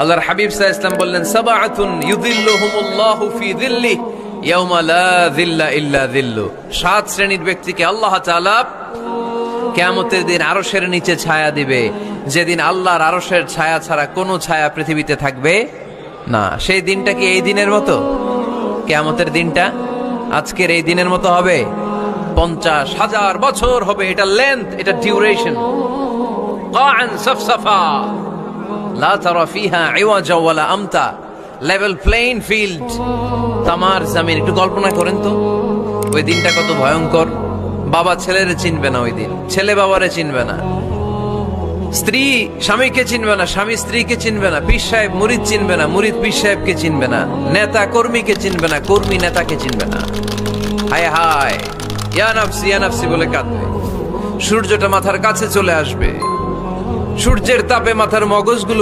আল্লাহর হাবিব সাল্লাল্লাহু আলাইহি ওয়াসাল্লাম বললেন, সাবআতুন ইউযিল্লুহুমুল্লাহু ফি যিল্লিহি ইয়াওমা লা যিল্লা ইল্লা যিল্লু। 7 শ্রেণীর ব্যক্তিকে আল্লাহ তাআলা কিয়ামতের দিন আরশের নিচে ছায়া দিবে, যেদিন আল্লাহর আরশের ছায়া ছাড়া কোনো ছায়া পৃথিবীতে থাকবে না। সেই দিনটা কি এই দিনের মতো? কিয়ামতের দিনটা আজকের এই দিনের মতো হবে? 50,000 বছর হবে। এটা লেন্থ, এটা ডিউরেশন। কাআন সাফসাফা লা তারা ফিহা ইওয়াজা ওয়ালা আমতা, লেভেল প্লেইং ফিল্ড, তামার জমিন। একটু কল্পনা করেন তো ওই দিনটা কত ভয়ঙ্কর। বাবা ছেলেরে চিনবে না ওই দিন, ছেলে বাবারে চিনবে না, স্ত্রী স্বামীকে চিনবে না, স্বামী স্ত্রীকে চিনবে না, পীর সাহেব মুরিদ চিনবে না, মুরিদ পীর সাহেবকে চিনবে না, নেতা কর্মীকে চিনবে না, কর্মী নেতাকে চিনবে না। হায় হায়, ইয়া নাফসি বলে কাঁদবে। সূর্যটা মাথার কাছে চলে আসবে, সূর্যের তাপে মাথার মগজগুলো